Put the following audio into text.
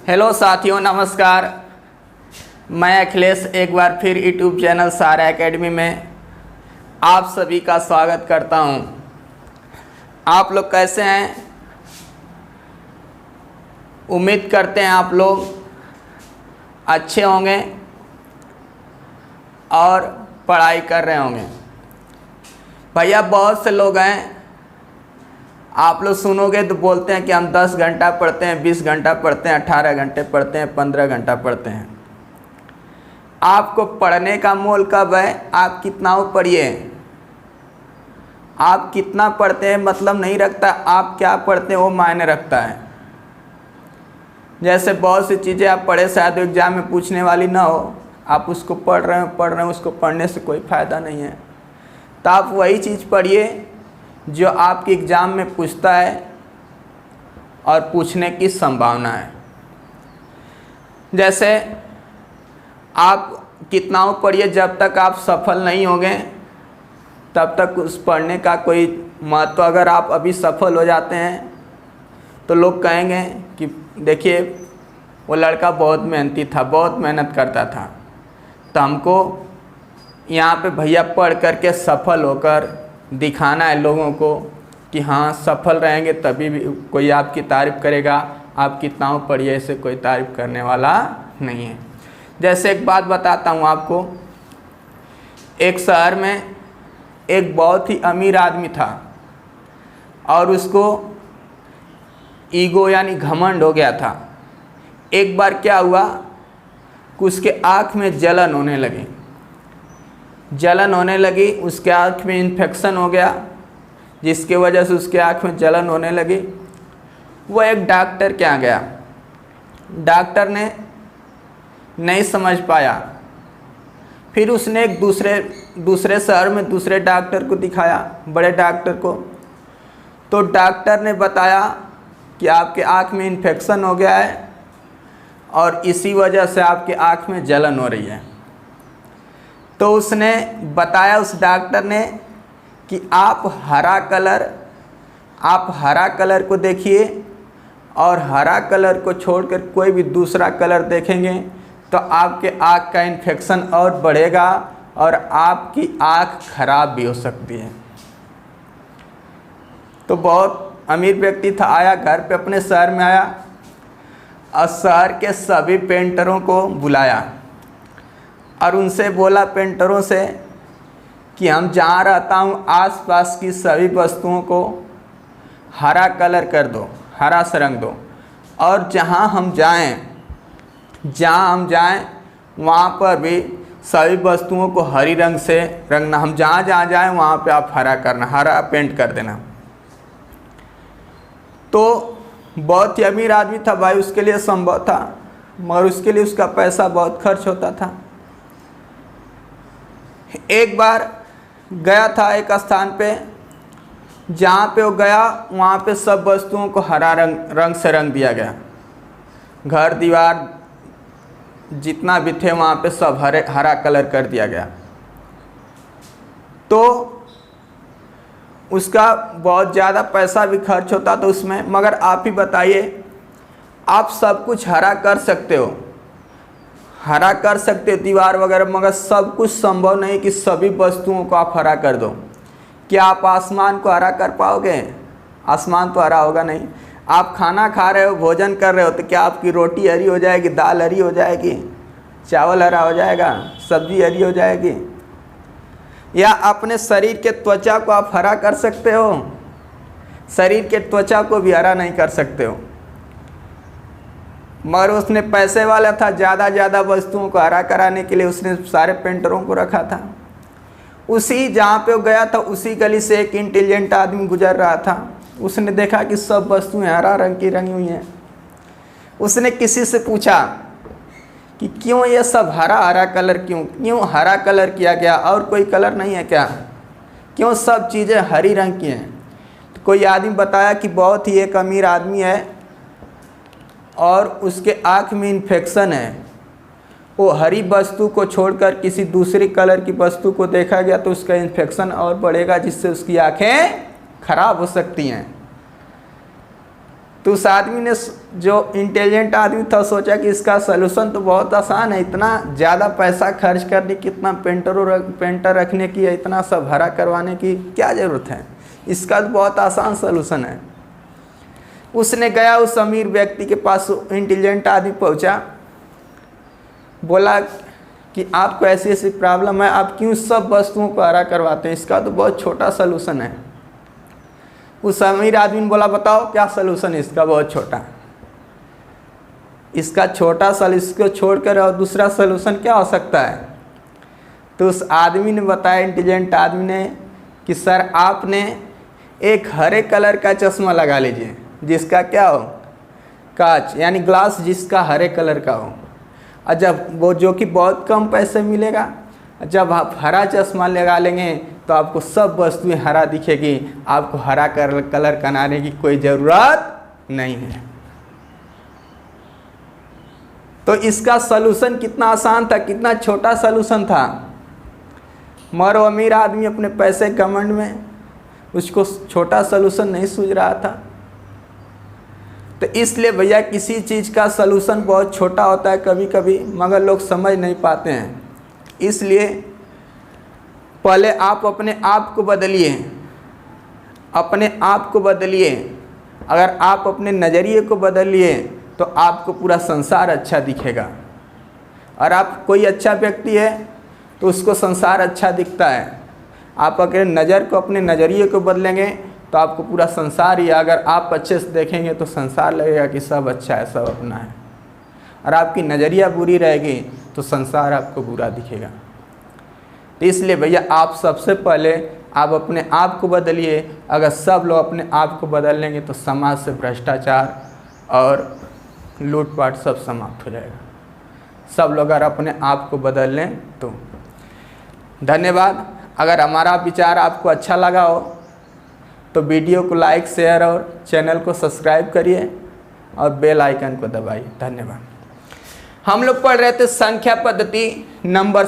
Hello साथियों, नमस्कार। मैं अखिलेश एक बार फिर यूट्यूब चैनल सारा एकेडमी में आप सभी का स्वागत करता हूं। आप लोग कैसे हैं? उम्मीद करते हैं आप लोग अच्छे होंगे और पढ़ाई कर रहे होंगे। भैया बहुत से लोग हैं, आप लोग सुनोगे तो बोलते हैं कि हम 10 घंटा पढ़ते हैं, 20 घंटा पढ़ते हैं, 18 घंटे पढ़ते हैं, 15 घंटा पढ़ते हैं। आपको पढ़ने का मोल कब है? आप कितना पढ़िए। आप कितना पढ़ते हैं मतलब नहीं रखता, आप क्या पढ़ते हैं वो मायने रखता है। जैसे बहुत सी चीज़ें आप पढ़े शायद एग्ज़ाम में पूछने वाली ना हो, आप उसको पढ़ रहे हैं, उसको पढ़ने से कोई फ़ायदा नहीं है। तो आप वही चीज़ पढ़िए जो आपके एग्ज़ाम में पूछता है और पूछने की संभावना है। जैसे आप कितना पढ़िए, जब तक आप सफल नहीं होंगे तब तक उस पढ़ने का कोई महत्व। अगर आप अभी सफल हो जाते हैं तो लोग कहेंगे कि देखिए वो लड़का बहुत मेहनती था, बहुत मेहनत करता था। तो हमको यहाँ पे भैया पढ़ करके सफल होकर दिखाना है लोगों को कि हाँ सफल रहेंगे तभी भी कोई आपकी तारीफ़ करेगा। आप कितना पढ़िए, ऐसे कोई तारीफ़ करने वाला नहीं है। जैसे एक बात बताता हूँ आपको। एक शहर में एक बहुत ही अमीर आदमी था और उसको ईगो यानी घमंड हो गया था। एक बार क्या हुआ कि उसके आँख में जलन होने लगी, उसके आँख में इन्फेक्शन हो गया, जिसके वजह से उसके आँख में जलन होने लगी। वो एक डॉक्टर के यहाँ गया। डॉक्टर ने नहीं समझ पाया। फिर उसने एक दूसरे शहर में दूसरे डॉक्टर को दिखाया, बड़े डॉक्टर को। तो डॉक्टर ने बताया कि आपके आँख में इन्फेक्शन हो गया है और इसी वजह से आपके आँख में जलन हो रही है। तो उसने बताया, उस डॉक्टर ने, कि आप हरा कलर को देखिए और हरा कलर को छोड़कर कोई भी दूसरा कलर देखेंगे तो आपके आँख का इन्फेक्शन और बढ़ेगा और आपकी आँख खराब भी हो सकती है। तो बहुत अमीर व्यक्ति था, आया घर पे, अपने शहर में आया और शहर के सभी पेंटरों को बुलाया और उनसे बोला, पेंटरों से, कि हम जहाँ रहता हूँ आसपास की सभी वस्तुओं को हरा कलर कर दो, हरा से रंग दो, और जहाँ हम जाएं वहाँ पर भी सभी वस्तुओं को हरी रंग से रंगना। हम जहाँ जाएं वहाँ पे आप हरा करना, हरा पेंट कर देना। तो बहुत ही अमीर आदमी था भाई, उसके लिए संभव था, मगर उसके लिए उसका पैसा बहुत खर्च होता था। एक बार गया था एक स्थान पे, जहाँ पे वो गया वहाँ पे सब वस्तुओं को हरा रंग से रंग दिया गया। घर दीवार जितना भी थे वहाँ पे सब हरा कलर कर दिया गया। तो उसका बहुत ज़्यादा पैसा भी खर्च होता था उसमें। मगर आप ही बताइए, आप सब कुछ हरा कर सकते हो, दीवार वगैरह, मगर सब कुछ संभव नहीं कि सभी वस्तुओं को आप हरा कर दो। क्या आप आसमान को हरा कर पाओगे? आसमान तो हरा होगा नहीं। आप खाना खा रहे हो, भोजन कर रहे हो, तो क्या आपकी रोटी हरी हो जाएगी, दाल हरी हो जाएगी, चावल हरा हो जाएगा, सब्जी हरी हो जाएगी? या अपने शरीर के त्वचा को आप हरा कर सकते हो? शरीर के त्वचा को भी हरा नहीं कर सकते हो। मगर उसने पैसे वाला था, ज़्यादा वस्तुओं को हरा कराने के लिए उसने सारे पेंटरों को रखा था। उसी जहाँ पे वो गया था उसी गली से एक इंटेलिजेंट आदमी गुजर रहा था। उसने देखा कि सब वस्तुएं हरा रंग की रंगी हुई हैं। उसने किसी से पूछा कि क्यों ये सब हरा कलर, क्यों हरा कलर किया गया, और कोई कलर नहीं है क्या? क्यों सब चीज़ें हरी रंग की हैं? तो कोई आदमी बताया कि बहुत ही एक अमीर आदमी है और उसके आँख में इन्फेक्शन है। वो हरी वस्तु को छोड़कर किसी दूसरी कलर की वस्तु को देखा गया तो उसका इन्फेक्शन और बढ़ेगा, जिससे उसकी आँखें खराब हो सकती हैं। तो उस आदमी ने, जो इंटेलिजेंट आदमी था, सोचा कि इसका सलूशन तो बहुत आसान है, इतना ज़्यादा पैसा खर्च करने की, इतना पेंटर रखने की, इतना सब हरा करवाने की क्या ज़रूरत है, इसका तो बहुत आसान सलूशन है। उसने गया उस अमीर व्यक्ति के पास, इंटेलिजेंट आदमी पहुंचा, बोला कि आपको ऐसी ऐसी प्रॉब्लम है, आप क्यों सब वस्तुओं को हरा करवाते हैं, इसका तो बहुत छोटा सलूशन है। उस अमीर आदमी ने बोला, बताओ क्या सलूशन है इसका बहुत छोटा, इसका छोटा इसको छोड़कर और दूसरा सलूशन क्या हो सकता है। तो उस आदमी ने बताया, इंटेलिजेंट आदमी ने, कि सर आपने एक हरे कलर का चश्मा लगा लीजिए, जिसका क्या हो, कांच यानी ग्लास जिसका हरे कलर का हो, और जब वो, जो कि बहुत कम पैसे मिलेगा, जब आप हरा चश्मा लगा लेंगे तो आपको सब वस्तुएं हरा दिखेगी, आपको हरा कलर बनाने की कोई ज़रूरत नहीं है। तो इसका सलूशन कितना आसान था, कितना छोटा सलूशन था, मगर वो अमीर आदमी अपने पैसे घमंड में उसको छोटा सलूशन नहीं सूझ रहा था। तो इसलिए भैया किसी चीज़ का सलूशन बहुत छोटा होता है कभी कभी, मगर लोग समझ नहीं पाते हैं। इसलिए पहले आप अपने आप को बदलिए, अपने आप को बदलिए। अगर आप अपने नज़रिए को बदलिए तो आपको पूरा संसार अच्छा दिखेगा। और आप कोई अच्छा व्यक्ति है तो उसको संसार अच्छा दिखता है। आप अगर नज़र को, अपने नज़रिए को बदलेंगे तो आपको पूरा संसार ही, अगर आप अच्छे से देखेंगे तो संसार लगेगा कि सब अच्छा है, सब अपना है। और आपकी नज़रिया बुरी रहेगी तो संसार आपको बुरा दिखेगा। तो इसलिए भैया आप सबसे पहले आप अपने आप को बदलिए। अगर सब लोग अपने आप को बदल लेंगे तो समाज से भ्रष्टाचार और लूटपाट सब समाप्त हो जाएगा। सब लोग अगर अपने आप को बदल लें तो। धन्यवाद। अगर हमारा विचार आपको अच्छा लगा हो तो वीडियो को लाइक, शेयर और चैनल को सब्सक्राइब करिए और बेल आइकन को दबाइए। धन्यवाद। हम लोग पढ़ रहे थे संख्या पद्धति नंबर